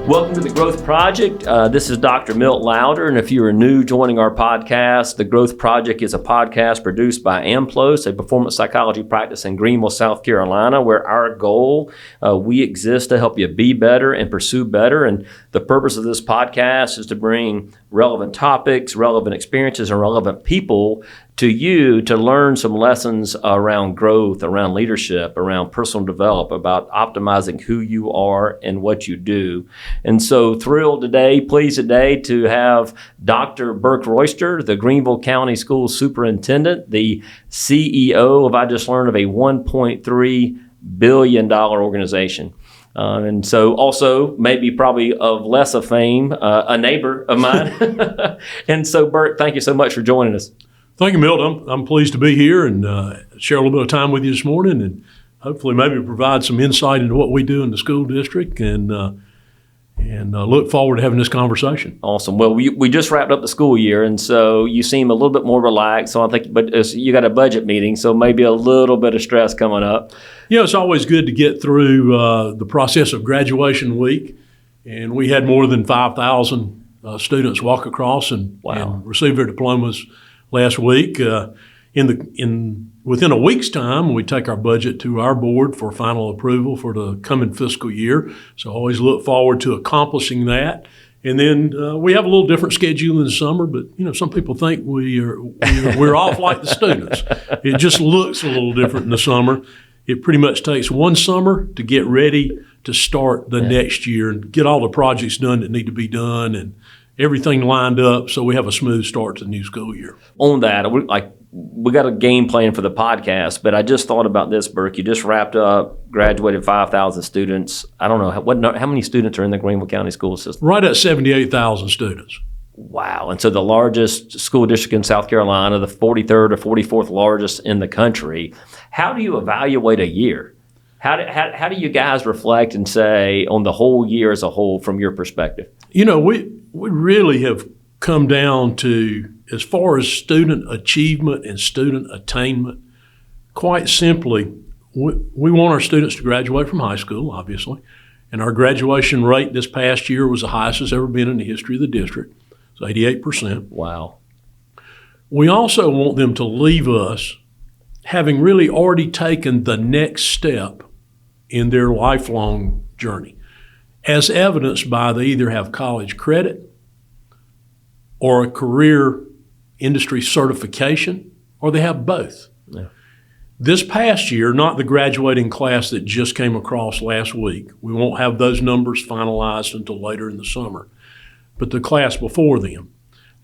Welcome to the Growth Project. This is Dr. Milt Lowder, and if you are new joining our podcast, the Growth Project is a podcast produced by AMPLOS, a performance psychology practice in Greenville, South Carolina, where our goal, we exist to help you be better and pursue better. And the purpose of this podcast is to bring relevant topics, relevant experiences, and relevant people to you to learn some lessons around growth, around leadership, around personal development, about optimizing who you are and what you do. And so pleased today to have Dr. Burke Royster, the Greenville County School Superintendent, the CEO of, I just learned, of a $1.3 billion organization. And so also maybe probably of less of fame, a neighbor of mine. And so Burke, thank you so much for joining us. Thank you, Milt. I'm pleased to be here and share a little bit of time with you this morning, and hopefully maybe provide some insight into what we do in the school district, and look forward to having this conversation. Awesome. Well, we just wrapped up the school year, and so you seem a little bit more relaxed. So I think, but you got a budget meeting, so maybe a little bit of stress coming up. Yeah, it's always good to get through the process of graduation week, and we had more than 5,000 students walk across and receive their diplomas last week. Within a week's time, we take our budget to our board for final approval for the coming fiscal year. So always look forward to accomplishing that. And then we have a little different schedule in the summer, but some people think we're off like the students. It just looks a little different in the summer. It pretty much takes one summer to get ready to start the next year and get all the projects done that need to be done and everything lined up so we have a smooth start to the new school year. On that, we got a game plan for the podcast, but I just thought about this, Burke. You just wrapped up, graduated 5,000 students. I don't know, how many students are in the Greenville County school system? Right at 78,000 students. Wow. And so the largest school district in South Carolina, the 43rd or 44th largest in the country. How do you evaluate a year? How do you guys reflect and say on the whole year as a whole from your perspective? We really have come down to, as far as student achievement and student attainment, quite simply, we want our students to graduate from high school, obviously, and our graduation rate this past year was the highest it's ever been in the history of the district. It's 88%. Wow. We also want them to leave us having really already taken the next step in their lifelong journey, as evidenced by they either have college credit or a career industry certification, or they have both. Yeah. This past year, not the graduating class that just came across last week, we won't have those numbers finalized until later in the summer, but the class before them,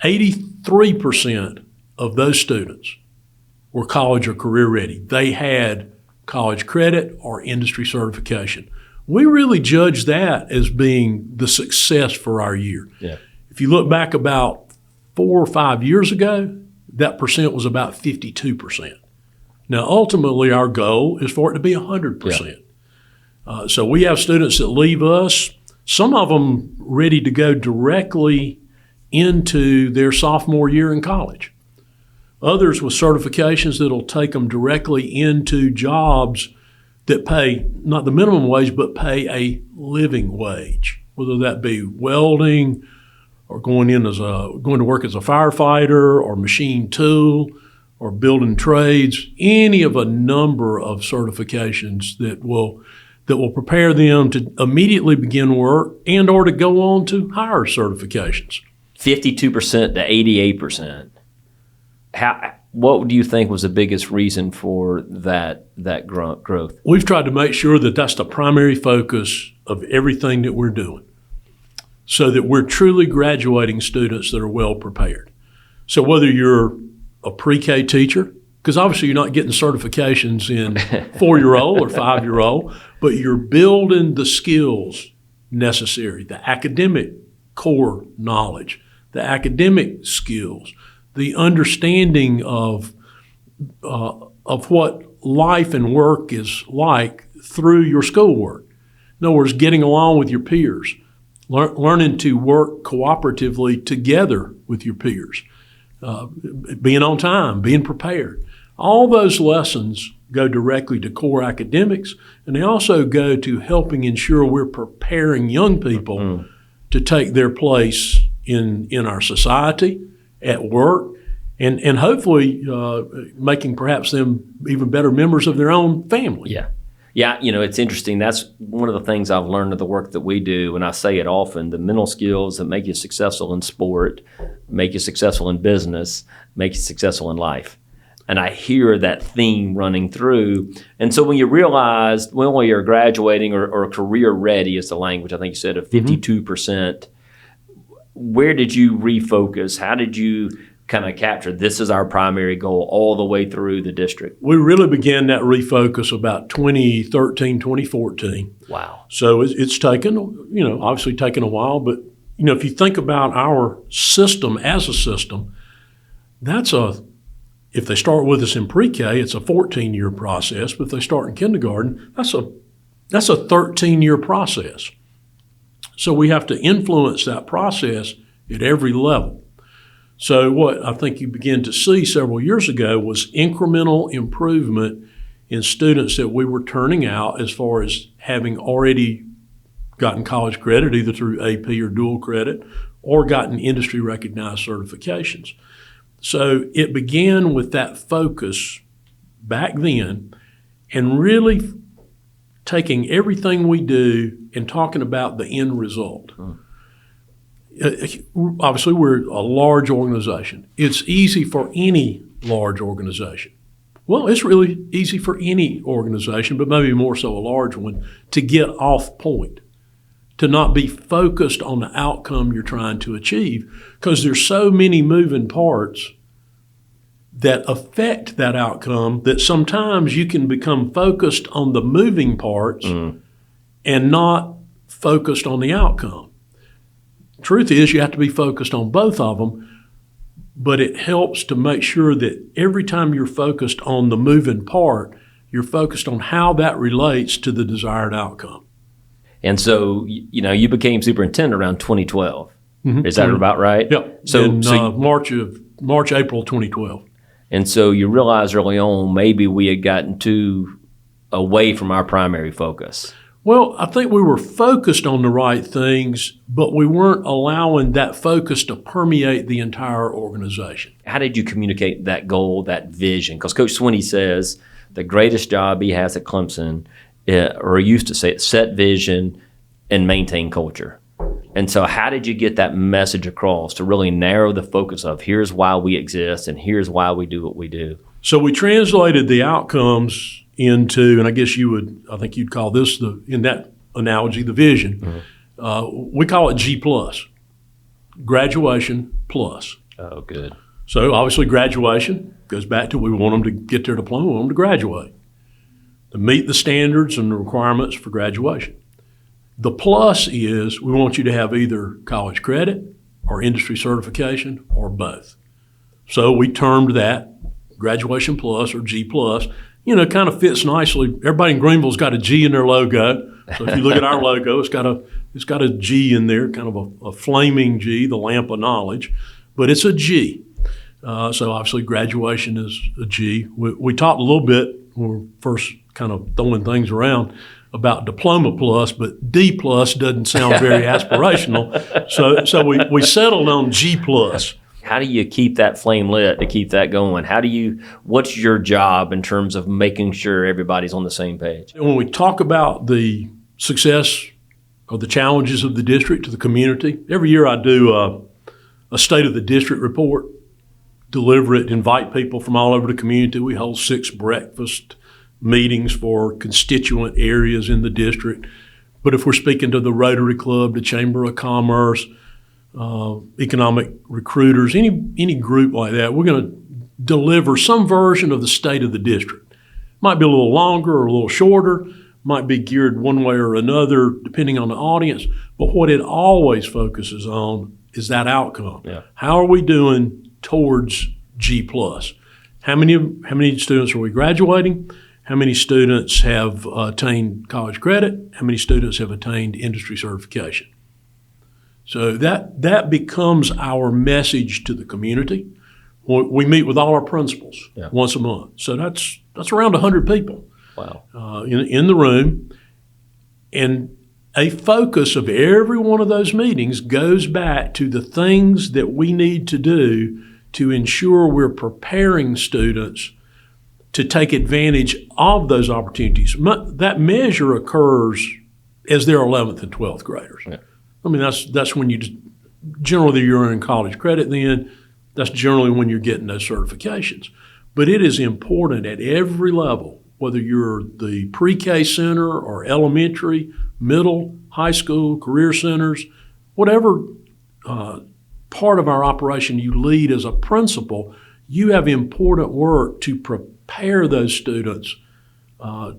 83% of those students were college or career ready. They had college credit or industry certification. We really judge that as being the success for our year. Yeah. If you look back about 4 or 5 years ago, that percent was about 52%. Now, ultimately, our goal is for it to be 100%. Yeah. So we have students that leave us, some of them ready to go directly into their sophomore year in college. Others with certifications that'll take them directly into jobs that pay not the minimum wage, but pay a living wage, whether that be welding or going to work as a firefighter or machine tool or building trades, any of a number of certifications that will prepare them to immediately begin work and or to go on to higher certifications. 52% to 88%. What do you think was the biggest reason for that growth? We've tried to make sure that that's the primary focus of everything that we're doing, so that we're truly graduating students that are well prepared. So whether you're a pre-K teacher, because obviously you're not getting certifications in 4-year-old or 5-year-old, but you're building the skills necessary, the academic core knowledge, the academic skills, the understanding of what life and work is like through your schoolwork. In other words, getting along with your peers, learning to work cooperatively together with your peers, being on time, being prepared. All those lessons go directly to core academics, and they also go to helping ensure we're preparing young people to take their place in our society, at work, and hopefully making perhaps them even better members of their own family. Yeah. Yeah, it's interesting. That's one of the things I've learned of the work that we do, and I say it often, the mental skills that make you successful in sport, make you successful in business, make you successful in life. And I hear that theme running through. And so when you realize when you're graduating or career ready is the language, I think you said, of 52%, where did you refocus? How did you kind of capture this is our primary goal all the way through the district? We really began that refocus about 2013, 2014. Wow. So it's taken, obviously taken a while, but, if you think about our system as a system, if they start with us in pre-K, it's a 14-year process, but if they start in kindergarten, that's a 13-year process. So we have to influence that process at every level. So what I think you began to see several years ago was incremental improvement in students that we were turning out as far as having already gotten college credit, either through AP or dual credit, or gotten industry recognized certifications. So it began with that focus back then and really taking everything we do and talking about the end result. Obviously, we're a large organization. It's easy for any large organization. Well, it's really easy for any organization, but maybe more so a large one, to get off point, to not be focused on the outcome you're trying to achieve, because there's so many moving parts that affect that outcome that sometimes you can become focused on the moving parts and not focused on the outcome. Truth is, you have to be focused on both of them, but it helps to make sure that every time you're focused on the moving part, you're focused on how that relates to the desired outcome. And so, you became superintendent around 2012. Is that about right? Yep. So, March, April 2012. And so you realized early on maybe we had gotten too away from our primary focus. Well, I think we were focused on the right things, but we weren't allowing that focus to permeate the entire organization. How did you communicate that goal, that vision? Because Coach Swinney says the greatest job he has at Clemson, or he used to say it, set vision and maintain culture. And so how did you get that message across to really narrow the focus of here's why we exist and here's why we do what we do? So we translated the outcomes into, and I guess I think you'd call this, in that analogy, the vision. We call it G+, graduation plus. Oh, good. So obviously graduation goes back to we want them to get their diploma, we want them to graduate, to meet the standards and the requirements for graduation. The plus is we want you to have either college credit or industry certification or both. So we termed that graduation plus or G+. Kind of fits nicely. Everybody in Greenville's got a G in their logo. So if you look at our logo, it's got a G in there, kind of a flaming G, the lamp of knowledge, but it's a G. So obviously graduation is a G. We talked a little bit when we were first kind of throwing things around about diploma plus, but D plus doesn't sound very aspirational. So we settled on G plus. How do you keep that flame lit to keep that going? What's your job in terms of making sure everybody's on the same page? When we talk about the success or the challenges of the district to the community, every year I do a state of the district report, deliver it, invite people from all over the community. We hold 6 breakfast meetings for constituent areas in the district. But if we're speaking to the Rotary Club, the Chamber of Commerce, economic recruiters, any group like that, we're going to deliver some version of the state of the district. Might be a little longer or a little shorter, might be geared one way or another depending on the audience, but what it always focuses on is that outcome. Yeah. How are we doing towards G+? How many students are we graduating? How many students have attained college credit? How many students have attained industry certification? So that becomes our message to the community. We meet with all our principals once a month. So that's around 100 people. Wow. In the room. And a focus of every one of those meetings goes back to the things that we need to do to ensure we're preparing students to take advantage of those opportunities. That measure occurs as they're 11th and 12th graders. Yeah. I mean, that's when generally you're earning college credit then. That's generally when you're getting those certifications. But it is important at every level, whether you're the pre-K center or elementary, middle, high school, career centers, whatever part of our operation you lead as a principal, you have important work to prepare those students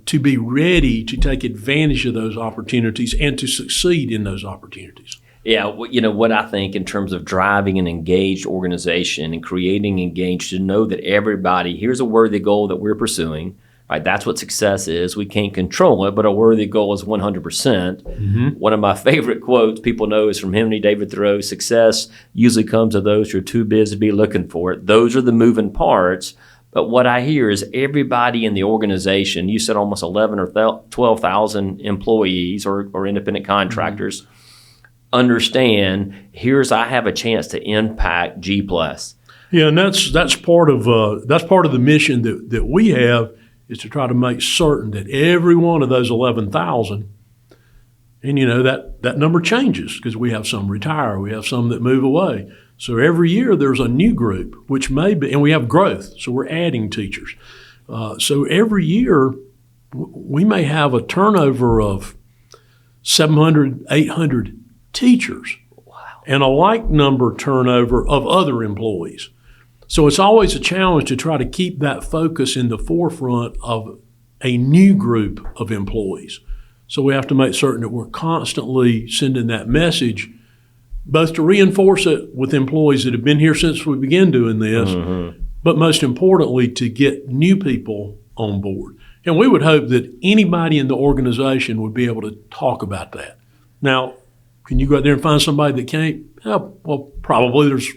to be ready to take advantage of those opportunities and to succeed in those opportunities. Yeah, what I think in terms of driving an engaged organization and creating engaged, to know that everybody, here's a worthy goal that we're pursuing, right? That's what success is. We can't control it, but a worthy goal is 100%. Mm-hmm. One of my favorite quotes people know is from Henry David Thoreau: success usually comes to those who are too busy to be looking for it. Those are the moving parts. But what I hear is everybody in the organization, you said almost 11 or 12,000 employees or independent contractors, mm-hmm. understand, I have a chance to impact G+. Yeah, and that's part of the mission that we have, is to try to make certain that every one of those 11,000, and that number changes because we have some retire, we have some that move away. So every year there's a new group, which may be, and we have growth, so we're adding teachers. So every year we may have a turnover of 700, 800 teachers. Wow. And a like number turnover of other employees. So it's always a challenge to try to keep that focus in the forefront of a new group of employees. So we have to make certain that we're constantly sending that message, both to reinforce it with employees that have been here since we began doing this, mm-hmm. but most importantly, to get new people on board. And we would hope that anybody in the organization would be able to talk about that. Now, can you go out there and find somebody that can't? Well, probably there's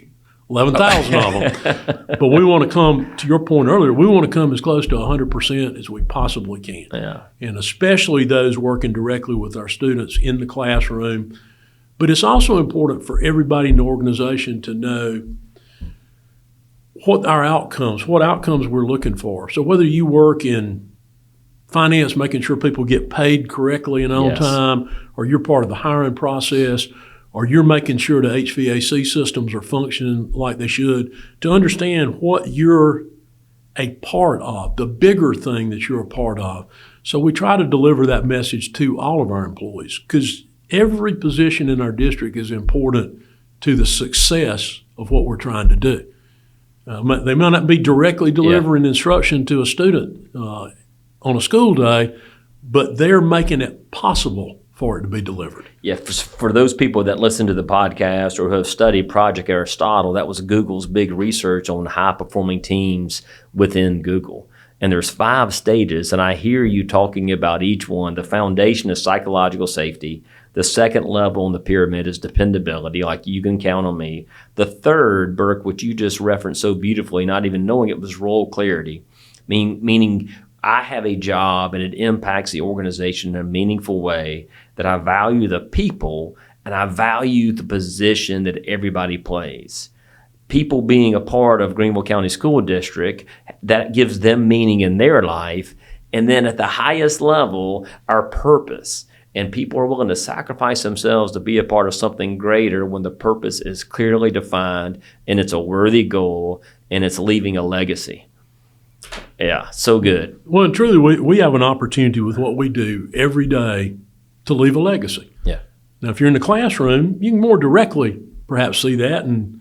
11,000 of them. But we want to come, to your point earlier, we want to come as close to 100% as we possibly can. Yeah. And especially those working directly with our students in the classroom. But it's also important for everybody in the organization to know what outcomes we're looking for. So whether you work in finance, making sure people get paid correctly and on time, or you're part of the hiring process, or you're making sure the HVAC systems are functioning like they should, to understand what you're a part of, the bigger thing that you're a part of. So we try to deliver that message to all of our employees, because every position in our district is important to the success of what we're trying to do. They might not be directly delivering instruction to a student on a school day, but they're making it possible for it to be delivered. Yeah, for those people that listen to the podcast or who have studied Project Aristotle, that was Google's big research on high-performing teams within Google. And there's 5 stages, and I hear you talking about each one. The foundation is psychological safety. The second level in the pyramid is dependability, like you can count on me. The third, Burke, which you just referenced so beautifully, not even knowing it, was role clarity, meaning I have a job and it impacts the organization in a meaningful way, that I value the people and I value the position that everybody plays. People being a part of Greenville County School District, that gives them meaning in their life. And then at the highest level, our purpose. And people are willing to sacrifice themselves to be a part of something greater when the purpose is clearly defined and it's a worthy goal and it's leaving a legacy. Yeah, so good. Well, and truly, we have an opportunity with what we do every day to leave a legacy. Yeah. Now, if you're in the classroom, you can more directly perhaps see that, and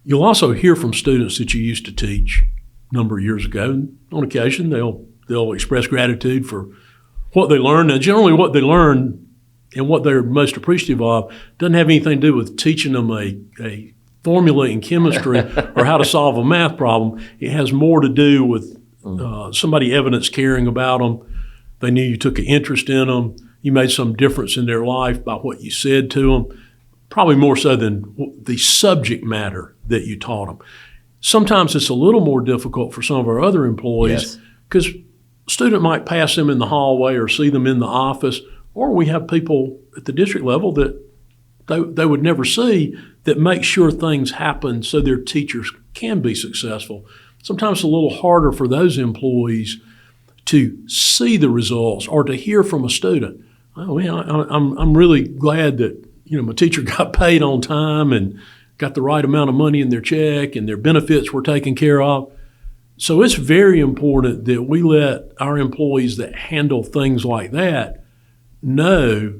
you'll also hear from students that you used to teach a number of years ago. And on occasion, they'll express gratitude for what they learned. Now, generally what they learn and what they're most appreciative of doesn't have anything to do with teaching them a formula in chemistry or how to solve a math problem. It has more to do with somebody evidence caring about them. They knew you took an interest in them. You made some difference in their life by what you said to them, probably more so than the subject matter that you taught them. Sometimes it's a little more difficult for some of our other employees because a student might pass them in the hallway or see them in the office, or we have people at the district level that they would never see that make sure things happen so their teachers can be successful. Sometimes it's a little harder for those employees to see the results or to hear from a student. Oh, man, I'm really glad that my teacher got paid on time and got the right amount of money in their check and their benefits were taken care of. So it's very important that we let our employees that handle things like that know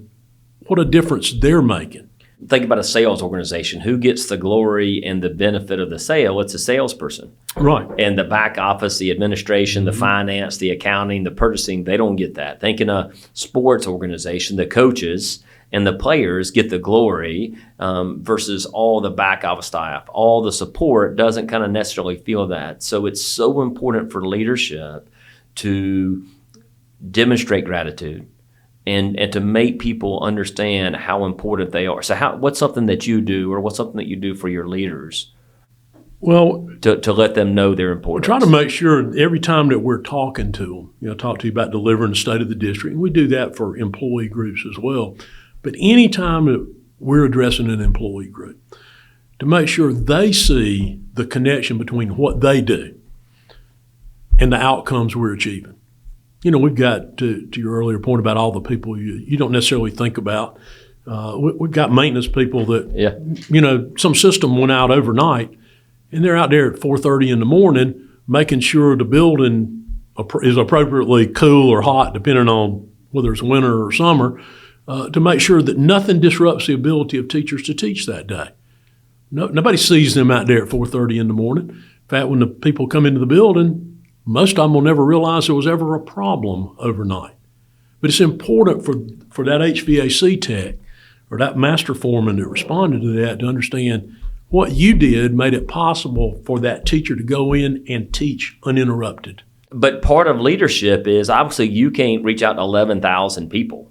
what a difference they're making. Think about a sales organization. Who gets the glory and the benefit of the sale? It's a salesperson. Right. And the back office, the administration, the finance, the accounting, the purchasing, they don't get that. Think in a sports organization, the coaches and the players get the glory versus all the back office staff. All the support doesn't kind of necessarily feel that. So it's so important for leadership to demonstrate gratitude and to make people understand how important they are. So what's something that you do or what's something that you do for your leaders? Well, to let them know their importance. Try to make sure every time that we're talking to them, talk to you about delivering the state of the district, and we do that for employee groups as well. But any time that we're addressing an employee group, to make sure they see the connection between what they do and the outcomes we're achieving. We've got, to your earlier point about all the people you don't necessarily think about. We've got maintenance people that, some system went out overnight, and they're out there at 4:30 in the morning making sure the building is appropriately cool or hot, depending on whether it's winter or summer, to make sure that nothing disrupts the ability of teachers to teach that day. Nobody sees them out there at 4:30 in the morning. In fact, when the people come into the building, most of them will never realize there was ever a problem overnight. But it's important for that HVAC tech or that master foreman that responded to that to understand what you did made it possible for that teacher to go in and teach uninterrupted. But part of leadership is obviously you can't reach out to 11,000 people.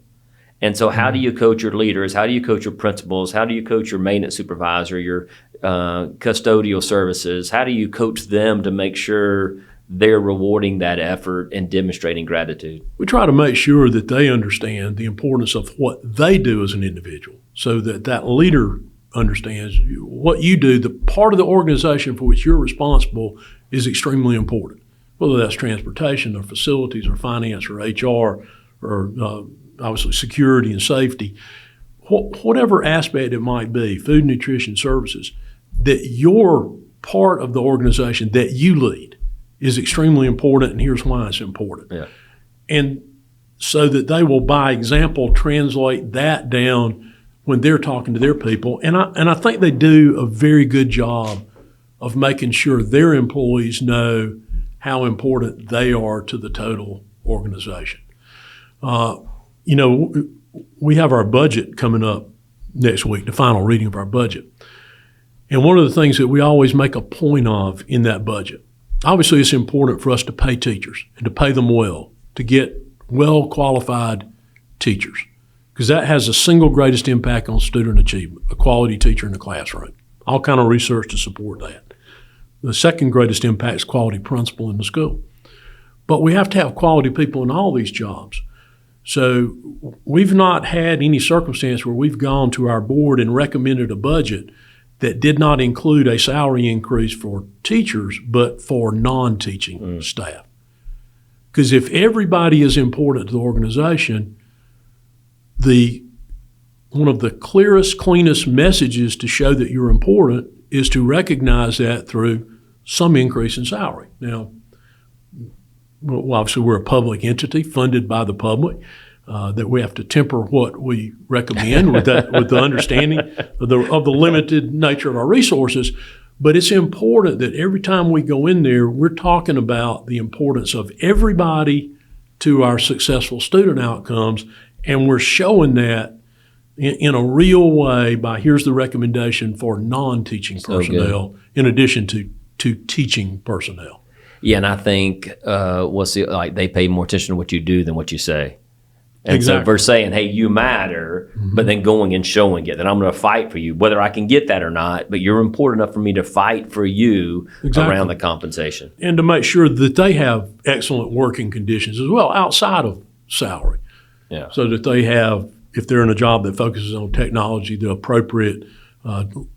And so how do you coach your leaders? How do you coach your principals? How do you coach your maintenance supervisor, your custodial services? How do you coach them to make sure they're rewarding that effort and demonstrating gratitude? We try to make sure that they understand the importance of what they do as an individual so that that leader understands what you do, the part of the organization for which you're responsible is extremely important, whether that's transportation or facilities or finance or HR or obviously security and safety, whatever aspect it might be, food and nutrition services, that you're part of the organization that you lead is extremely important, and here's why it's important. Yeah. And so that they will, by example, translate that down when they're talking to their people. And I think they do a very good job of making sure their employees know how important they are to the total organization. We have our budget coming up next week, the final reading of our budget. And one of the things that we always make a point of in that budget, obviously it's important for us to pay teachers and to pay them well, to get well-qualified teachers, because that has the single greatest impact on student achievement, a quality teacher in the classroom. All kind of research to support that. The second greatest impact is quality principal in the school. But we have to have quality people in all these jobs. So we've not had any circumstance where we've gone to our board and recommended a budget that did not include a salary increase for teachers, but for non-teaching staff. Because if everybody is important to the organization, one of the clearest, cleanest messages to show that you're important is to recognize that through some increase in salary. Now, well, obviously we're a public entity funded by the public, that we have to temper what we recommend with the understanding of the limited nature of our resources. But it's important that every time we go in there, we're talking about the importance of everybody to our successful student outcomes, and we're showing that in a real way by here's the recommendation for non-teaching personnel in addition to teaching personnel. Yeah, and I think they pay more attention to what you do than what you say. And exactly. So versus saying, hey, you matter, but then going and showing it, that I'm going to fight for you, whether I can get that or not, but you're important enough for me to fight for you around the compensation. And to make sure that they have excellent working conditions as well, outside of salary. Yeah. so that they have, if they're in a job that focuses on technology, the appropriate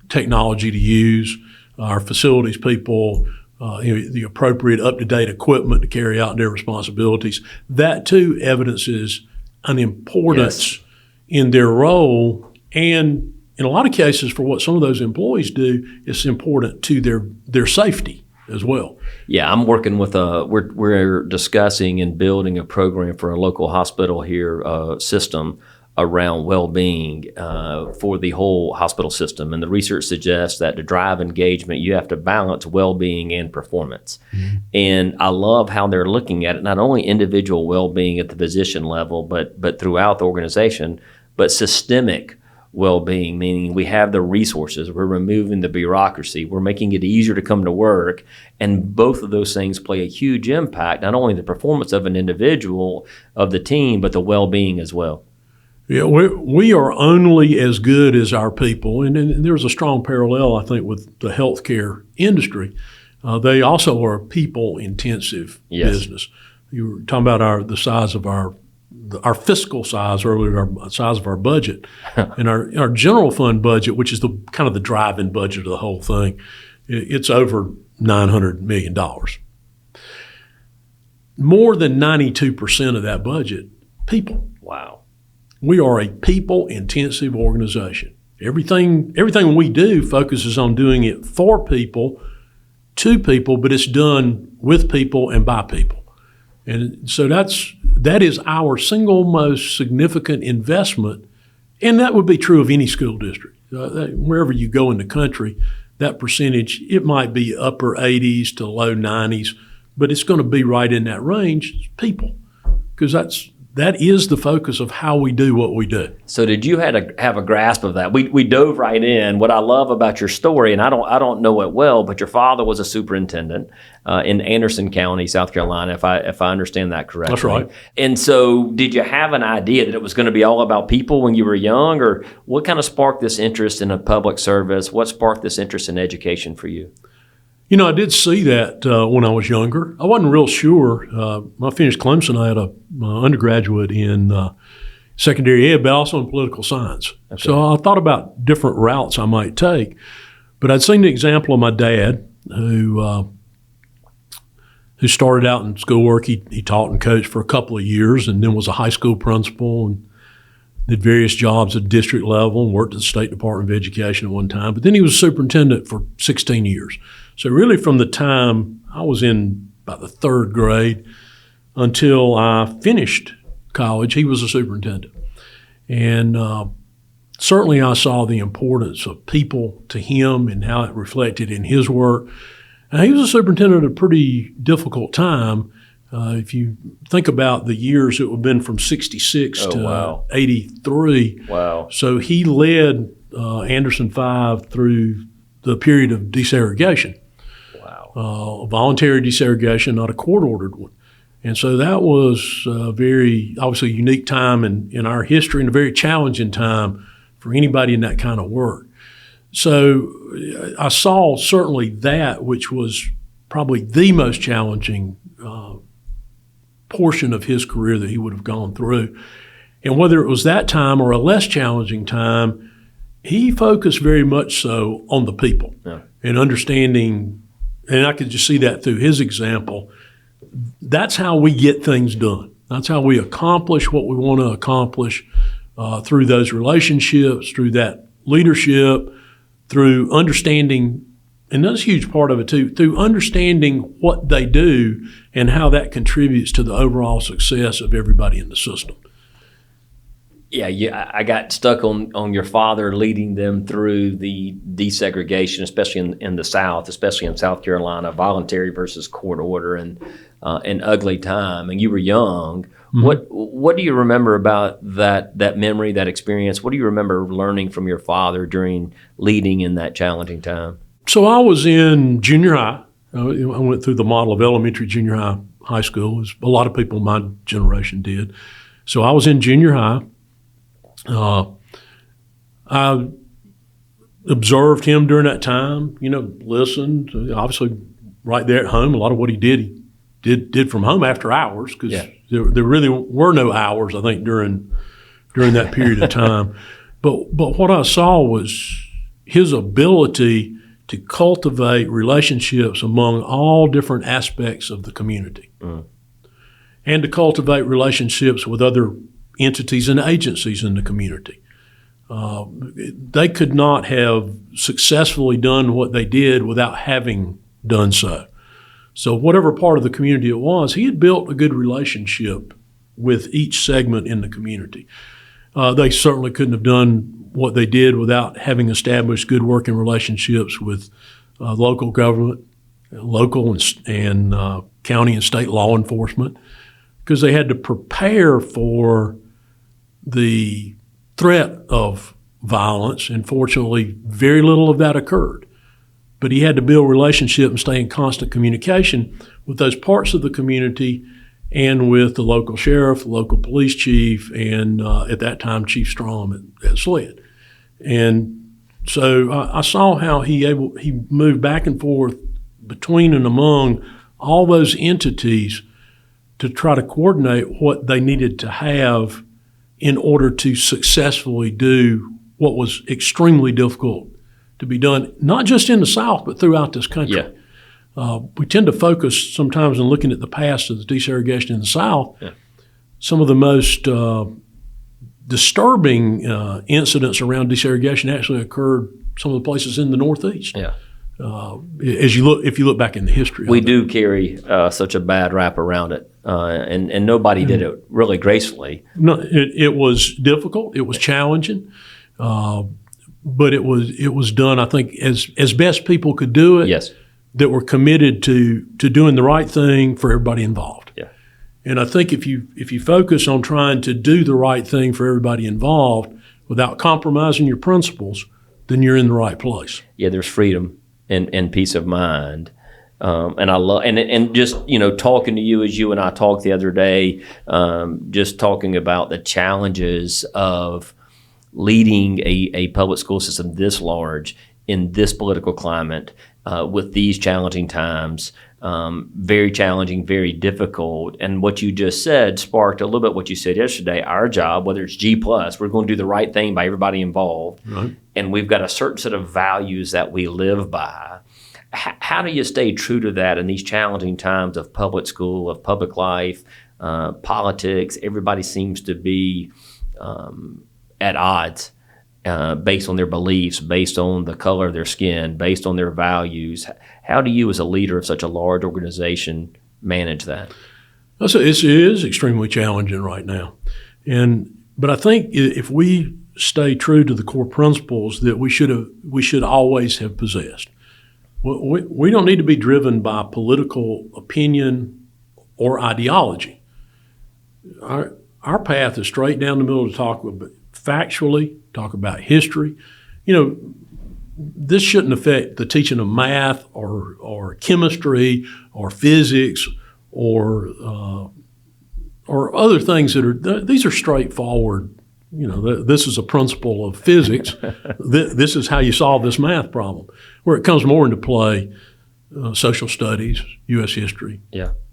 technology to use, our facilities people, the appropriate up-to-date equipment to carry out their responsibilities. That too evidences an importance in their role, and in a lot of cases for what some of those employees do, it's important to their safety as well. Yeah, I'm working with we're discussing and building a program for a local hospital here system around well-being for the whole hospital system. And the research suggests that to drive engagement, you have to balance well-being and performance. Mm-hmm. And I love how they're looking at it, not only individual well-being at the physician level, but throughout the organization, but systemic well-being, meaning we have the resources, we're removing the bureaucracy, we're making it easier to come to work, and both of those things play a huge impact, not only the performance of an individual, of the team, but the well-being as well. Yeah, we are only as good as our people, and there's a strong parallel, I think, with the healthcare industry. They also are a people-intensive business. You were talking about the size of our fiscal size earlier, our size of our budget, and our general fund budget, which is the kind of the driving budget of the whole thing. It's over $900 million. More than 92% of that budget, people. Wow. We are a people-intensive organization. Everything we do focuses on doing it for people, to people, but it's done with people and by people. And so that is our single most significant investment, and that would be true of any school district. Wherever you go in the country, that percentage, it might be upper 80s to low 90s, but it's going to be right in that range, people, because that is the focus of how we do what we do. So did you have a grasp of that? We dove right in. What I love about your story, and I don't know it well, but your father was a superintendent in Anderson County, South Carolina, if I understand that correctly. That's right. And so did you have an idea that it was going to be all about people when you were young, or what kind of sparked this interest in a public service? What sparked this interest in education for you? You know, I did see that when I was younger. I wasn't real sure. When I finished Clemson, I had an undergraduate in secondary ed, but also in political science. Okay. So I thought about different routes I might take. But I'd seen the example of my dad, who started out in schoolwork. He taught and coached for a couple of years, and then was a high school principal and did various jobs at district level and worked at the State Department of Education at one time. But then he was superintendent for 16 years. So really from the time I was in about the third grade until I finished college, he was a superintendent. And certainly I saw the importance of people to him and how it reflected in his work. And he was a superintendent at a pretty difficult time. If you think about the years, it would have been from 66 to 83. Wow. So he led Anderson 5 through the period of desegregation. Wow. Voluntary desegregation, not a court-ordered one. And so that was a very, obviously, unique time in our history and a very challenging time for anybody in that kind of work. So I saw certainly that, which was probably the most challenging portion of his career that he would have gone through. And whether it was that time or a less challenging time, he focused very much so on the people and understanding, and I could just see that through his example. That's how we get things done. That's how we accomplish what we want to accomplish through those relationships, through that leadership, through understanding. And that's a huge part of it too, through understanding what they do and how that contributes to the overall success of everybody in the system. Yeah, I got stuck on your father leading them through the desegregation, especially in the South, especially in South Carolina, voluntary versus court order, and an ugly time. And you were young. Mm-hmm. What do you remember about that memory, that experience? What do you remember learning from your father during leading in that challenging time? So I was in junior high. I went through the model of elementary, junior high, high school, as a lot of people in my generation did. So I was in junior high. I observed him during that time, listened. Obviously, right there at home, a lot of what he did, he did from home after hours because there really were no hours, I think, during that period of time. But what I saw was his ability to cultivate relationships among all different aspects of the community and to cultivate relationships with other entities and agencies in the community. They could not have successfully done what they did without having done so. So whatever part of the community it was, he had built a good relationship with each segment in the community. They certainly couldn't have done what they did without having established good working relationships with local government, local and county and state law enforcement, because they had to prepare for the threat of violence, and fortunately, very little of that occurred. But he had to build relationships and stay in constant communication with those parts of the community and with the local sheriff, the local police chief, and at that time, Chief Strom at SLED. And so I saw how he moved back and forth between and among all those entities to try to coordinate what they needed to have in order to successfully do what was extremely difficult to be done, not just in the South, but throughout this country. Yeah. We tend to focus sometimes in looking at the past of the desegregation in the South. Yeah. Some of the most disturbing incidents around desegregation actually occurred some of the places in the Northeast. Yeah. If you look back in the history, we do carry such a bad rap around it, and nobody did it really gracefully. No, it was difficult. It was challenging, but it was done, I think, as best people could do it. Yes. That were committed to doing the right thing for everybody involved. Yeah. And I think if you focus on trying to do the right thing for everybody involved without compromising your principles, then you're in the right place. Yeah, there's freedom and peace of mind. And I love and just talking to you as you and I talked the other day, just talking about the challenges of leading a public school system this large in this political climate with these challenging times. Very challenging, very difficult. And what you just said sparked a little bit what you said yesterday. Our job, whether it's G+, we're going to do the right thing by everybody involved. Right. And we've got a certain set of values that we live by. How do you stay true to that in these challenging times of public school, of public life, politics? Everybody seems to be at odds based on their beliefs, based on the color of their skin, based on their values. How do you, as a leader of such a large organization, manage that? So it is extremely challenging right now. But I think if we stay true to the core principles that we should always have possessed, we don't need to be driven by political opinion or ideology. Our path is straight down the middle to talk factually, talk about history. This shouldn't affect the teaching of math or chemistry or physics or other things these are straightforward. This is a principle of physics. This is how you solve this math problem. Where it comes more into play, social studies, U.S. history,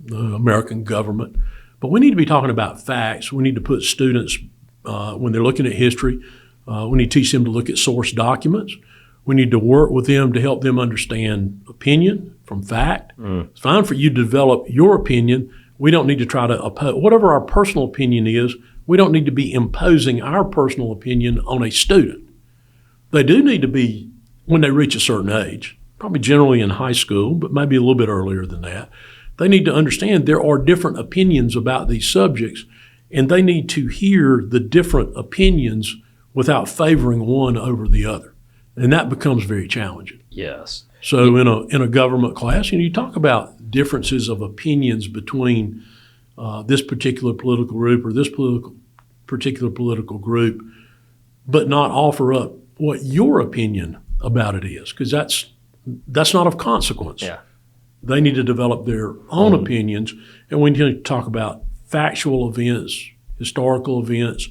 American government. But we need to be talking about facts. We need to put students, when they're looking at history, we need to teach them to look at source documents. We need to work with them to help them understand opinion from fact. It's fine for you to develop your opinion. We don't need to try to oppose whatever our personal opinion is. We don't need to be imposing our personal opinion on a student. They do need to be, when they reach a certain age, probably generally in high school, but maybe a little bit earlier than that, they need to understand there are different opinions about these subjects, and they need to hear the different opinions without favoring one over the other. And that becomes very challenging. Yes. So in a government class, you talk about differences of opinions between this particular political group or this particular political group, but not offer up what your opinion about it is, because that's not of consequence. Yeah. They need to develop their own opinions, and we need to talk about factual events, historical events,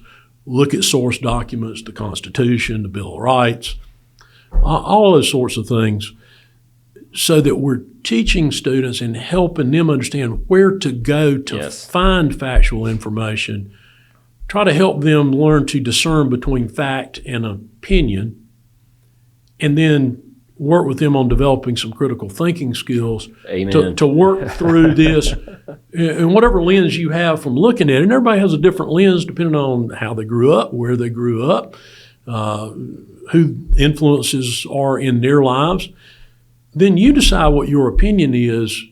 look at source documents, the Constitution, the Bill of Rights, all those sorts of things. so that we're teaching students and helping them understand where to go to find factual information, try to help them learn to discern between fact and opinion, and then work with them on developing some critical thinking skills to work through this in whatever lens you have from looking at it. And everybody has a different lens depending on how they grew up, where they grew up, who influences are in their lives. Then you decide what your opinion is.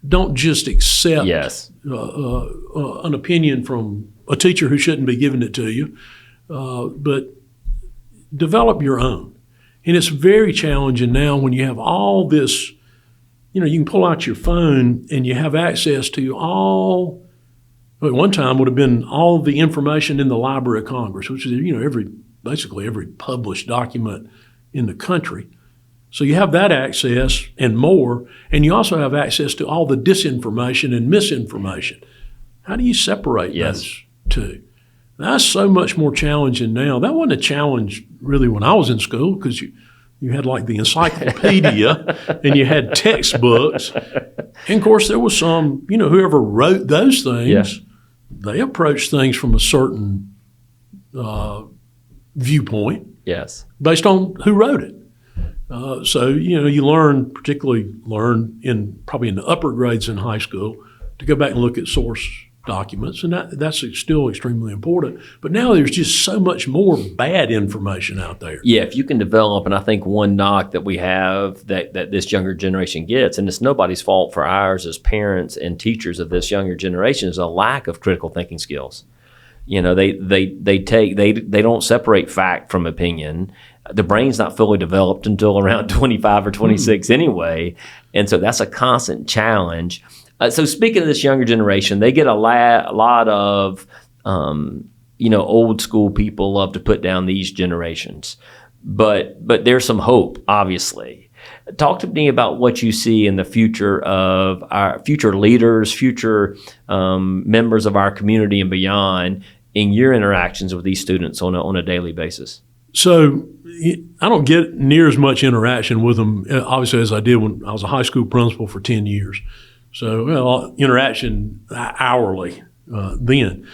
Don't just accept an opinion from a teacher who shouldn't be giving it to you, but develop your own. And it's very challenging now when you have all this, you can pull out your phone and you have access to at one time would have been all the information in the Library of Congress, which is, basically every published document in the country. So you have that access and more, and you also have access to all the disinformation and misinformation. How do you separate those two? That's so much more challenging now. That wasn't a challenge really when I was in school, because you had like the encyclopedia and you had textbooks. And of course there was some, whoever wrote those things, they approached things from a certain viewpoint based on who wrote it. So, you particularly learn probably in the upper grades in high school to go back and look at source documents, and that's still extremely important. But now there's just so much more bad information out there. Yeah, if you can develop, and I think one knock that we have that this younger generation gets, and it's nobody's fault for ours as parents and teachers of this younger generation, is a lack of critical thinking skills. They don't separate fact from opinion. The brain's not fully developed until around 25 or 26 anyway, and so that's a constant challenge. So speaking of this younger generation, they get a lot of, old school people love to put down these generations, but there's some hope, obviously. Talk to me about what you see in the future of our future leaders, future members of our community and beyond in your interactions with these students on a daily basis. So I don't get near as much interaction with them, obviously, as I did when I was a high school principal for 10 years. So interaction hourly then.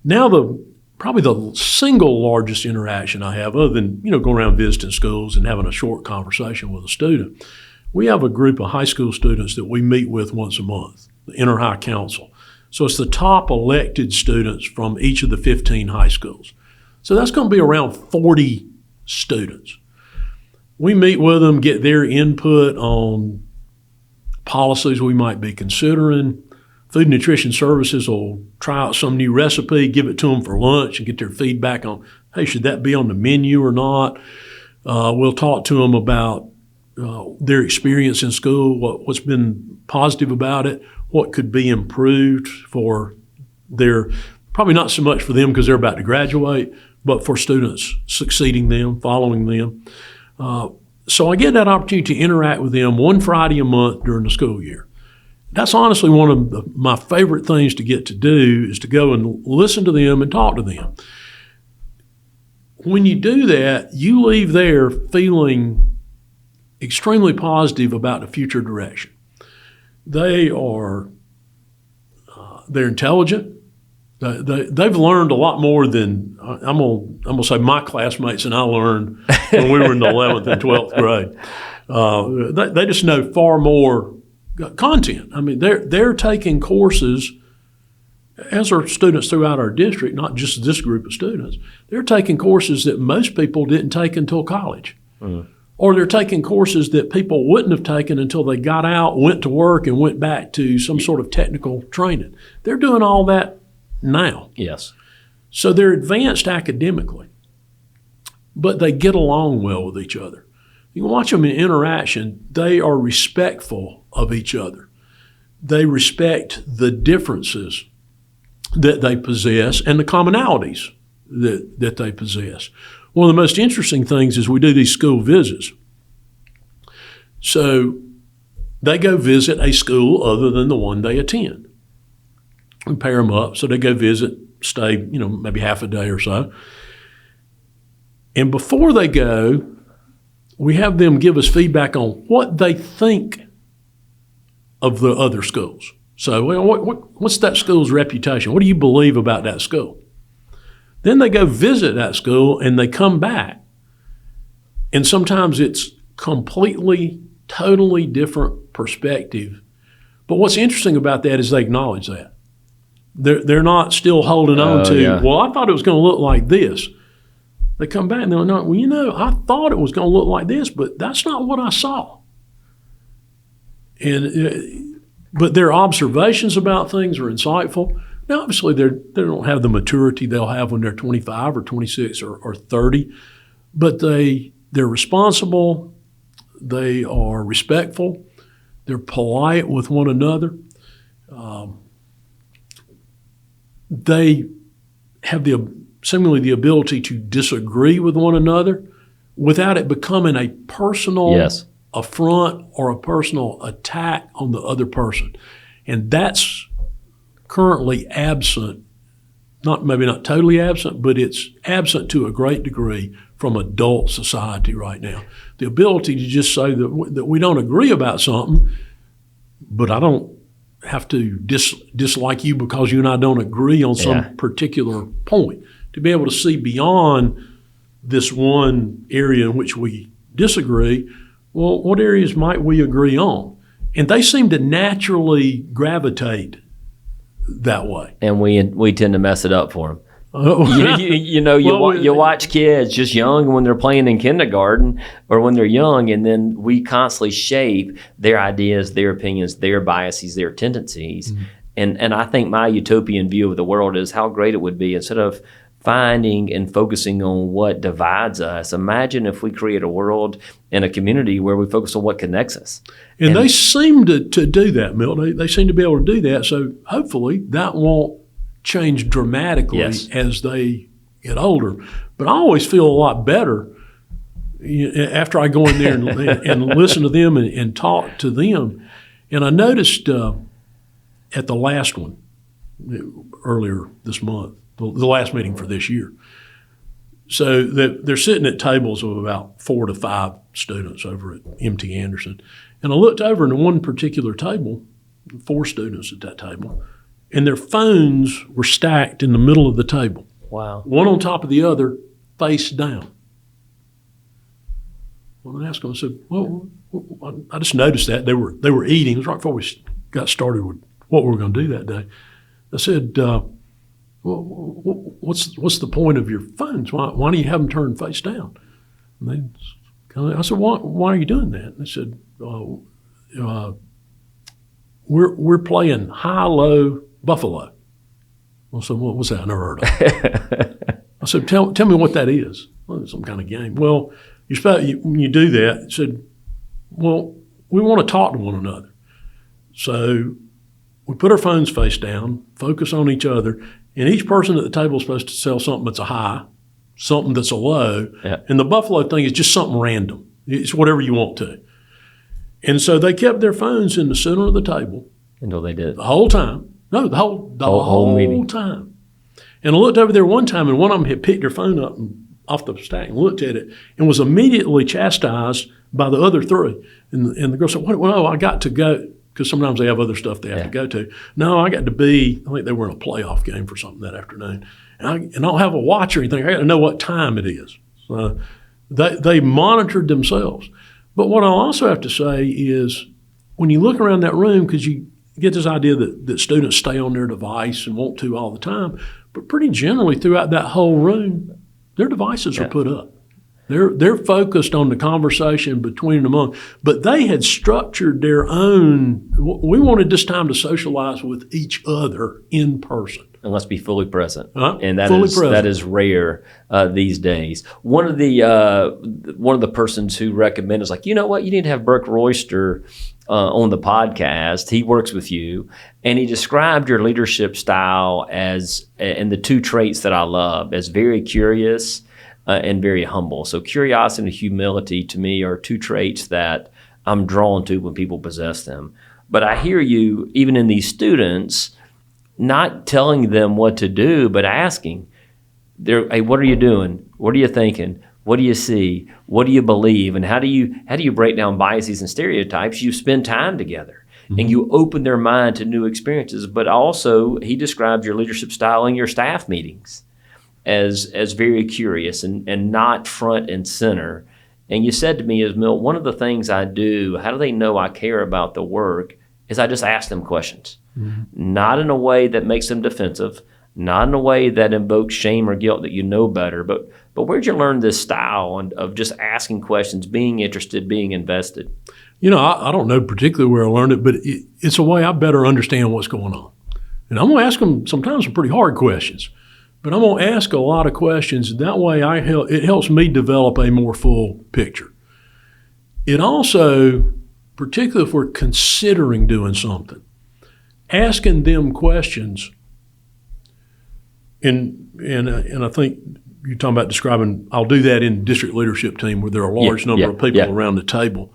Now probably the single largest interaction I have, other than going around visiting schools and having a short conversation with a student, we have a group of high school students that we meet with once a month, the Inter-High Council. So it's the top elected students from each of the 15 high schools. So that's going to be around 40 students. We meet with them, get their input on policies we might be considering. Food and Nutrition Services will try out some new recipe, give it to them for lunch, and get their feedback on, hey, should that be on the menu or not? We'll talk to them about their experience in school, what's been positive about it, what could be improved for probably not so much for them because they're about to graduate, but for students succeeding them, following them. So I get that opportunity to interact with them one Friday a month during the school year. That's honestly one of my favorite things to get to do, is to go and listen to them and talk to them. When you do that, you leave there feeling extremely positive about the future direction. They're intelligent. They've learned a lot more than I'm gonna say my classmates and I learned when we were in the 11th and 12th grade. They just know far more content. I mean, they're taking courses, as are students throughout our district, not just this group of students. They're taking courses that most people didn't take until college. Or they're taking courses that people wouldn't have taken until they got out, went to work, and went back to some sort of technical training. They're doing all that now. Yes. So they're advanced academically, but they get along well with each other. You can watch them in interaction. They are respectful of each other. They respect the differences that they possess and the commonalities that they possess. One of the most interesting things is we do these school visits. So they go visit a school other than the one they attend. We pair them up. So they go visit, stay, maybe half a day or so. And before they go, we have them give us feedback on what they think of the other schools. So what's that school's reputation? What do you believe about that school? Then they go visit that school and they come back. And sometimes it's completely, totally different perspective. But what's interesting about that is they acknowledge that. They're not still holding on to, well, I thought it was going to look like this. They come back and they're like, well, I thought it was going to look like this, but that's not what I saw. But their observations about things are insightful. Now, obviously, they don't have the maturity they'll have when they're 25 or 26 or 30, but they're responsible, they are respectful, they're polite with one another. They have seemingly the ability to disagree with one another without it becoming a personal affront or a personal attack on the other person. And that's currently absent, maybe not totally absent, but it's absent to a great degree from adult society right now. The ability to just say that we don't agree about something, but I don't have to dislike you because you and I don't agree on some particular point. To be able to see beyond this one area in which we disagree, well, what areas might we agree on? And they seem to naturally gravitate that way. And we tend to mess it up for them. You watch kids just young when they're playing in kindergarten or when they're young, and then we constantly shape their ideas, their opinions, their biases, their tendencies. Mm-hmm. And I think my utopian view of the world is how great it would be, instead of finding and focusing on what divides us, imagine if we create a world and a community where we focus on what connects us. And they seem to do that, Milt. They seem to be able to do that. So hopefully that won't change dramatically as they get older. But I always feel a lot better after I go in there and listen to them and talk to them. And I noticed at the last one earlier this month, the last meeting for this year, so they're sitting at tables of about 4 to 5 students over at MT Anderson. And I looked over in one particular table, 4 students at that table, and their phones were stacked in the middle of the table. Wow. One on top of the other, face down. Well, I asked them, I said, well, I just noticed that. They were eating. It was right before we got started with what we were going to do that day. I said, well, what's the point of your phones? Why do you have them turned face down? And I said, why are you doing that? And they said, we're playing high-low Buffalo. I said, what's that? I never heard of it. I said, tell me what that is. Well, it's some kind of game. Well, when you do that, it said, well, we want to talk to one another. So we put our phones face down, focus on each other, and each person at the table is supposed to sell something that's a high, something that's a low, and the Buffalo thing is just something random. It's whatever you want to. And so they kept their phones in the center of the table. Until they did. The whole time. No, the whole meeting. time. And I looked over there one time, and one of them had picked their phone up off the stack and looked at it and was immediately chastised by the other 3. And the girl said, well, I got to go, because sometimes they have other stuff they have to go to. No, I got to be, I think they were in a playoff game for something that afternoon. And I don't have a watch or anything. I got to know what time it is. So they monitored themselves. But what I'll also have to say is, when you look around that room, because you get this idea that students stay on their device and want to all the time, but pretty generally throughout that whole room, their devices are put up. They're focused on the conversation between and among, but they had structured their own. We wanted this time to socialize with each other in person. And let's be fully present, and present. That is rare these days. One of the persons who recommended is like, you know what, you need to have Burke Royster on the podcast. He works with you, and he described your leadership style as, and the 2 traits that I love, as very curious and very humble. So curiosity and humility to me are 2 traits that I'm drawn to when people possess them. But I hear you, even in these students, not telling them what to do, but asking, hey, what are you doing? What are you thinking? What do you see? What do you believe? And how do you break down biases and stereotypes? You spend time together. and you open their mind to new experiences. But also, he described your leadership style in your staff meetings as very curious and not front and center. And you said to me, as Milt, one of the things I do, how do they know I care about the work, is I just ask them questions. Not in a way that makes them defensive, not in a way that invokes shame or guilt that you know better, but where'd you learn this style of just asking questions, being interested, being invested? I don't know particularly where I learned it, but it's a way I better understand what's going on. And I'm going to ask them sometimes some pretty hard questions, but I'm going to ask a lot of questions. That way it helps me develop a more full picture. It also, particularly if we're considering doing something, asking them questions, and I think you're talking about describing, I'll do that in district leadership team where there are a large number of people around the table.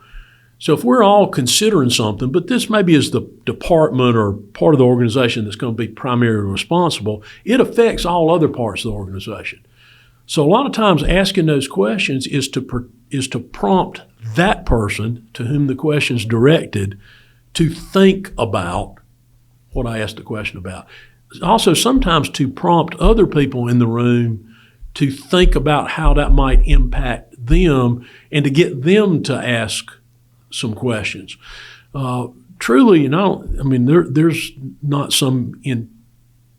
So if we're all considering something, but this maybe is the department or part of the organization that's going to be primarily responsible, it affects all other parts of the organization. So a lot of times asking those questions is to prompt that person to whom the question's directed to think about what I asked the question about. Also sometimes to prompt other people in the room to think about how that might impact them and to get them to ask some questions. Truly, there's not some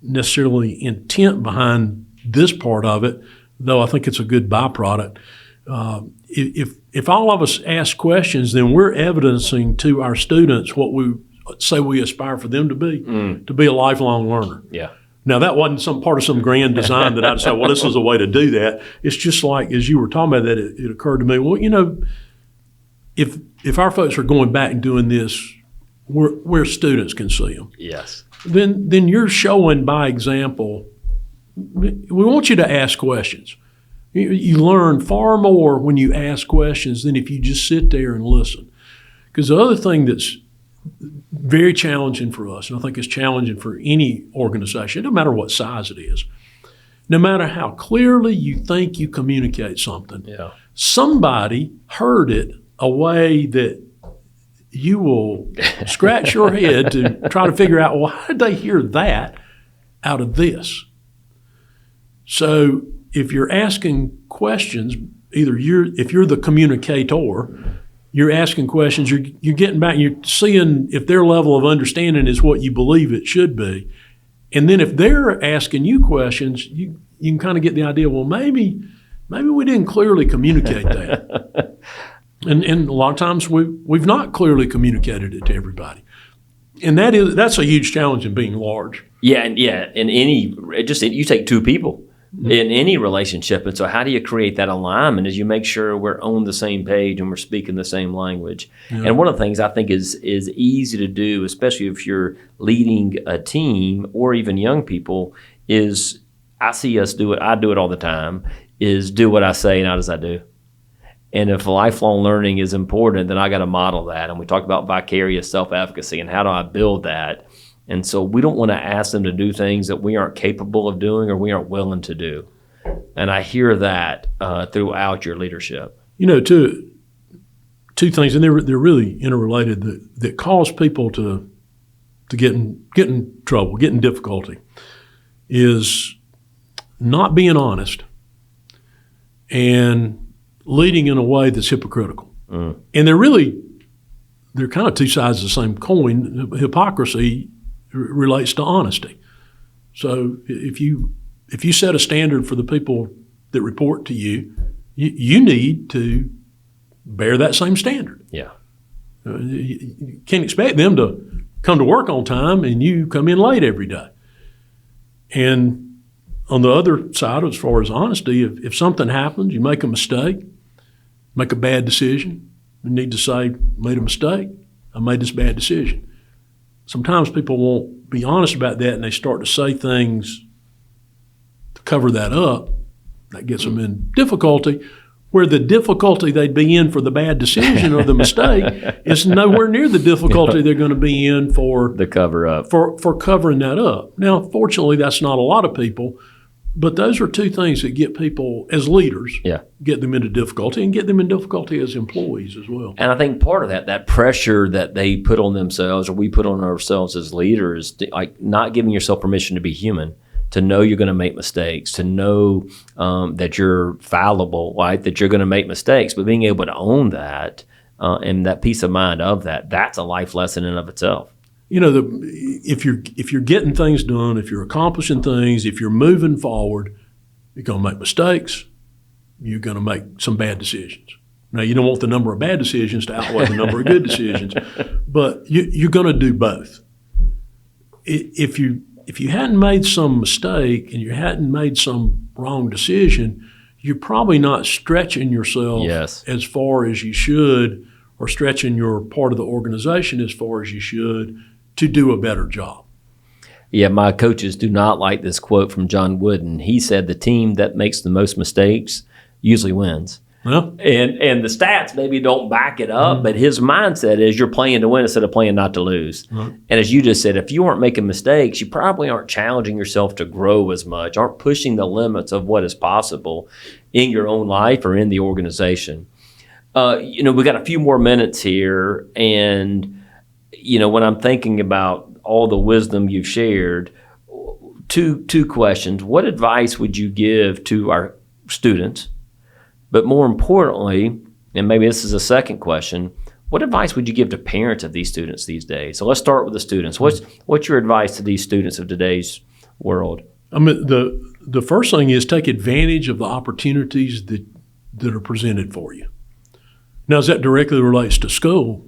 necessarily intent behind this part of it, though I think it's a good byproduct. If all of us ask questions, then we're evidencing to our students what we say we aspire for them to be a lifelong learner. Yeah. Now, that wasn't some part of some grand design that I decided, well, this is a way to do that. It's just like, as you were talking about that, it occurred to me, well, if our folks are going back and doing this where students can see them, yes, then you're showing by example. We want you to ask questions. You learn far more when you ask questions than if you just sit there and listen. Because the other thing that's very challenging for us, and I think it's challenging for any organization, no matter what size it is, no matter how clearly you think you communicate something, somebody heard it a way that you will scratch your head to try to figure out, well, how did they hear that out of this? So if you're asking questions, if you're the communicator, you're asking questions, you're getting back, you're seeing if their level of understanding is what you believe it should be. And then if they're asking you questions, you can kind of get the idea, well, maybe we didn't clearly communicate that. And a lot of times we've not clearly communicated it to everybody. And that's a huge challenge in being large. Yeah, you take two people in any relationship, and so how do you create that alignment as you make sure we're on the same page and we're speaking the same language? Yeah. And one of the things I think is easy to do, especially if you're leading a team or even young people, is I see us do it. I do it all the time. Is do what I say, not as I do. And if lifelong learning is important, then I got to model that. And we talked about vicarious self-efficacy and how do I build that. And so we don't want to ask them to do things that we aren't capable of doing or we aren't willing to do. And I hear that throughout your leadership. Two things, and they're really interrelated, that cause people to get in trouble, get in difficulty, is not being honest and leading in a way that's hypocritical. And they're kind of two sides of the same coin. Hypocrisy relates to honesty. So if you set a standard for the people that report to you, you need to bear that same standard. Yeah. You can't expect them to come to work on time and you come in late every day. And on the other side, as far as honesty, if something happens, you make a mistake, make a bad decision, you need to say, made a mistake, I made this bad decision. Sometimes people won't be honest about that and they start to say things to cover that up. That gets them in difficulty, where the difficulty they'd be in for the bad decision or the mistake is nowhere near the difficulty they're going to be in for the cover up. For covering that up. Now, fortunately, that's not a lot of people, But those are two things that get people as leaders, get them into difficulty and get them in difficulty as employees as well. And I think part of that pressure that they put on themselves or we put on ourselves as leaders, like not giving yourself permission to be human, to know you're going to make mistakes, to know that you're fallible, right? That you're going to make mistakes, but being able to own that and that peace of mind of that's a life lesson in and of itself. You know, if you're getting things done, if you're accomplishing things, if you're moving forward, you're going to make mistakes. You're going to make some bad decisions. Now, you don't want the number of bad decisions to outweigh the number of good decisions, but you're going to do both. If you hadn't made some mistake and you hadn't made some wrong decision, you're probably not stretching yourself as far as you should, or stretching your part of the organization as far as you should, to do a better job. Yeah, my coaches do not like this quote from John Wooden. He said the team that makes the most mistakes usually wins. Well, and the stats maybe don't back it up, but his mindset is you're playing to win instead of playing not to lose. And as you just said, if you aren't making mistakes, you probably aren't challenging yourself to grow as much, aren't pushing the limits of what is possible in your own life or in the organization. We got a few more minutes here, and when I'm thinking about all the wisdom you've shared, two questions. What advice would you give to our students? But more importantly, and maybe this is a second question, what advice would you give to parents of these students these days? So let's start with the students. What's your advice to these students of today's world? I mean, the first thing is take advantage of the opportunities that are presented for you. Now, as that directly relates to school,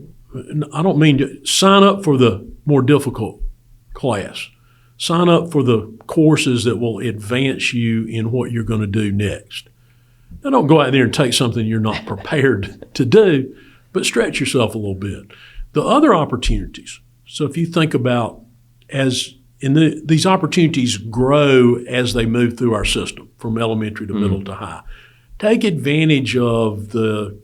I don't mean to sign up for the more difficult class. Sign up for the courses that will advance you in what you're going to do next. Now, don't go out there and take something you're not prepared to do, but stretch yourself a little bit. The other opportunities, so if you think about these opportunities grow as they move through our system from elementary to middle to high. Take advantage of the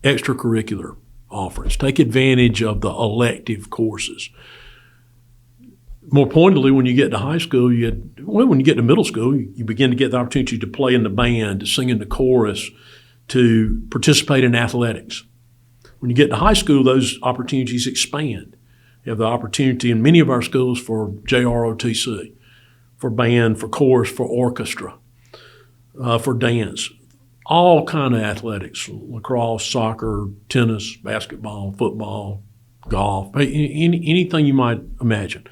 extracurricular offerings. Take advantage of the elective courses. More pointedly, when you get to high school, when you get to middle school, you begin to get the opportunity to play in the band, to sing in the chorus, to participate in athletics. When you get to high school, those opportunities expand. You have the opportunity in many of our schools for JROTC, for band, for chorus, for orchestra, for dance. All kind of athletics, lacrosse, soccer, tennis, basketball, football, golf, anything you might imagine.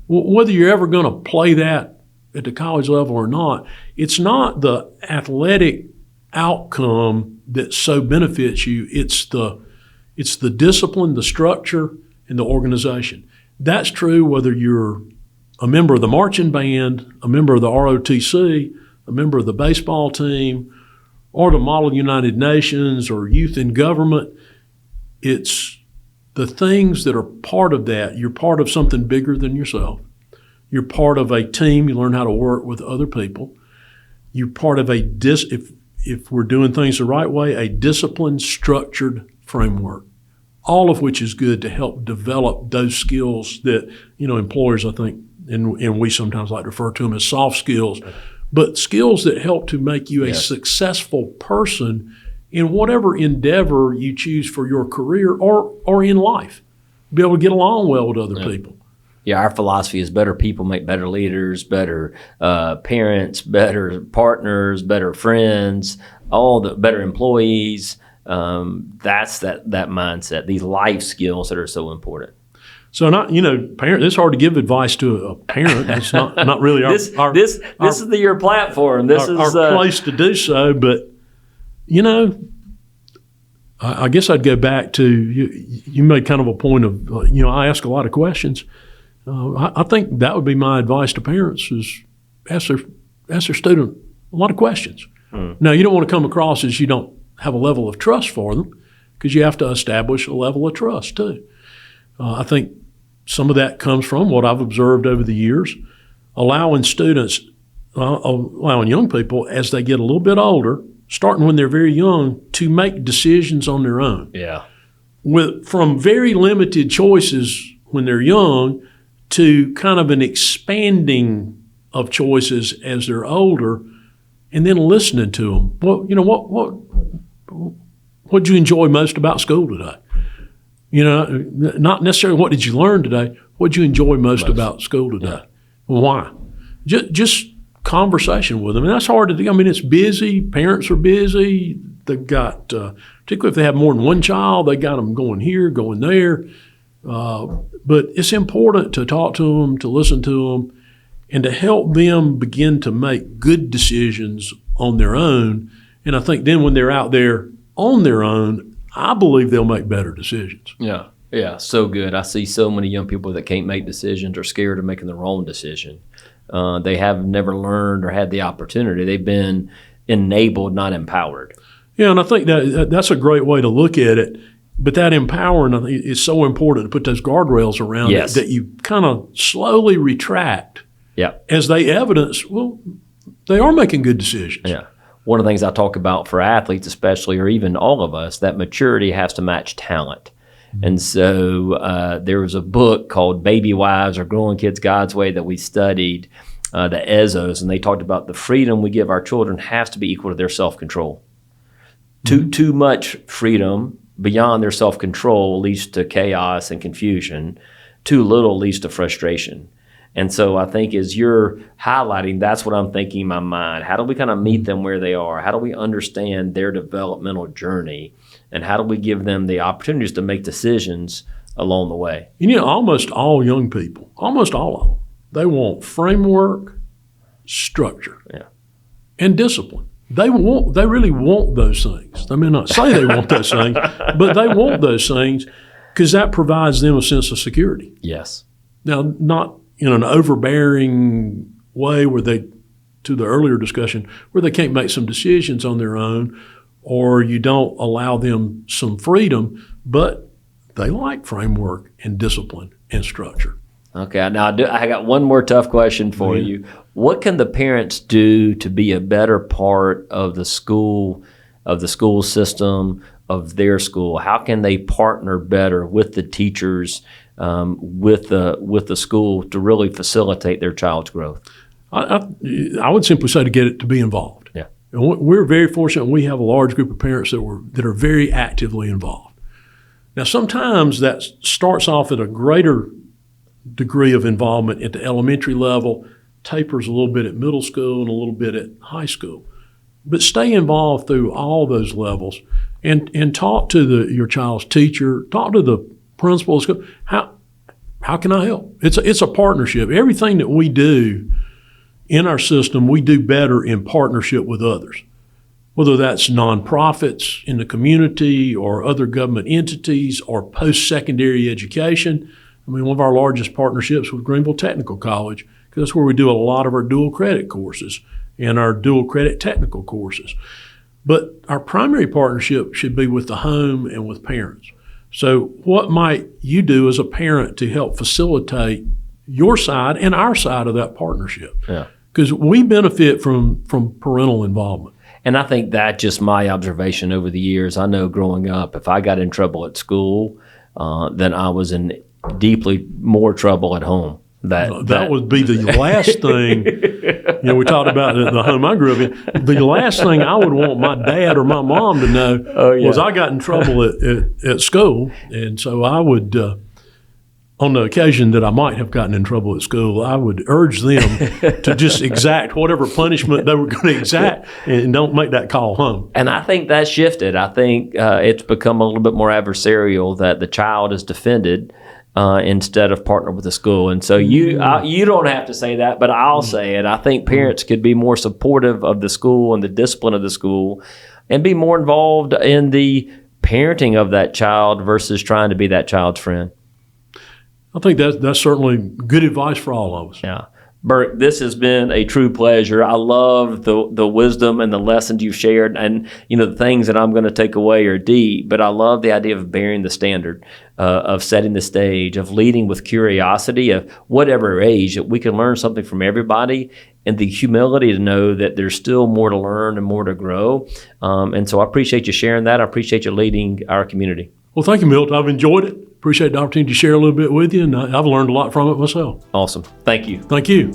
Whether you're ever going to play that at the college level or not, it's not the athletic outcome that so benefits you. It's the discipline, the structure, and the organization. That's true whether you're a member of the marching band, a member of the ROTC, a member of the baseball team, or the Model United Nations or youth in government. It's the things that are part of that. You're part of something bigger than yourself. You're part of a team. You learn how to work with other people. You're part of if we're doing things the right way, a disciplined, structured framework, all of which is good to help develop those skills that, employers, I think, and we sometimes like to refer to them as soft skills, but skills that help to make you a successful person in whatever endeavor you choose for your career or in life. Be able to get along well with other people. Yeah, our philosophy is better people make better leaders, better parents, better partners, better friends, all the better employees. That's that mindset, these life skills that are so important. So parent. It's hard to give advice to a parent. It's not really our this is your platform. This is our place to do so. But I guess I'd go back to you made kind of a point of I ask a lot of questions. I think that would be my advice to parents is ask their student a lot of questions. Now, you don't want to come across as you don't have a level of trust for them, because you have to establish a level of trust too. I think some of that comes from what I've observed over the years, allowing young people as they get a little bit older, starting when they're very young, to make decisions on their own. Yeah. From very limited choices when they're young to kind of an expanding of choices as they're older, and then listening to them. What'd you enjoy most about school today? Not necessarily what did you learn today. What'd you enjoy most about school today? Yeah. Why? Just conversation with them, and that's hard to do. I mean, it's busy. Parents are busy. They've got, particularly if they have more than one child, they got them going here, going there. But it's important to talk to them, to listen to them, and to help them begin to make good decisions on their own. And I think then when they're out there on their own, I believe they'll make better decisions. Yeah, so good. I see so many young people that can't make decisions or scared of making the wrong decision. They have never learned or had the opportunity. They've been enabled, not empowered. Yeah, and I think that's a great way to look at it. But that empowering, I think, is so important to put those guardrails around it that you kind of slowly retract as they evidence, well, they are making good decisions. Yeah. One of the things I talk about for athletes especially, or even all of us, that maturity has to match talent. Mm-hmm. And so there was a book called Baby Wives or Growing Kids God's Way that we studied, the EZOs, and they talked about the freedom we give our children has to be equal to their self-control. Mm-hmm. Too much freedom beyond their self-control leads to chaos and confusion. Too little leads to frustration. And so I think as you're highlighting, that's what I'm thinking in my mind. How do we kind of meet them where they are? How do we understand their developmental journey? And how do we give them the opportunities to make decisions along the way? Almost all young people, almost all of them, they want framework, structure, and discipline. They really want those things. They may not say they want those things, but they want those things because that provides them a sense of security. Yes. Now, not in an overbearing way where they, to the earlier discussion, where they can't make some decisions on their own, or you don't allow them some freedom, but they like framework and discipline and structure. Okay, now I got one more tough question for you. What can the parents do to be a better part of the school system, of their school? How can they partner better with the teachers, with the school to really facilitate their child's growth? I would simply say to be involved. Yeah, and we're very fortunate. We have a large group of parents that are very actively involved. Now, sometimes that starts off at a greater degree of involvement at the elementary level, tapers a little bit at middle school and a little bit at high school. But stay involved through all those levels and talk to your child's teacher, talk to the principal of school. How can I help? It's a partnership. Everything that we do in our system, we do better in partnership with others, whether that's nonprofits in the community or other government entities or post-secondary education. I mean, one of our largest partnerships with Greenville Technical College, because that's where we do a lot of our dual credit courses and our dual credit technical courses. But our primary partnership should be with the home and with parents. So what might you do as a parent to help facilitate your side and our side of that partnership? Yeah. Because we benefit from parental involvement. And I think that's just my observation over the years. I know growing up, if I got in trouble at school, then I was in deeply more trouble at home. That would be the last thing. We talked about the home I grew up in. The last thing I would want my dad or my mom to know was I got in trouble at school. And so I would, on the occasion that I might have gotten in trouble at school, I would urge them to just exact whatever punishment they were going to exact and don't make that call home. And I think that shifted. I think it's become a little bit more adversarial, that the child is defended instead of partner with the school. And so you don't have to say that, but I'll say it. I think parents could be more supportive of the school and the discipline of the school and be more involved in the parenting of that child versus trying to be that child's friend. I think that's certainly good advice for all of us. Yeah. Burke, this has been a true pleasure. I love the wisdom and the lessons you've shared, and the things that I'm going to take away are deep, but I love the idea of bearing the standard, of setting the stage, of leading with curiosity, of whatever age, that we can learn something from everybody, and the humility to know that there's still more to learn and more to grow. And so I appreciate you sharing that. I appreciate you leading our community. Well, thank you, Milt. I've enjoyed it. Appreciate the opportunity to share a little bit with you, and I've learned a lot from it myself. Awesome. Thank you. Thank you.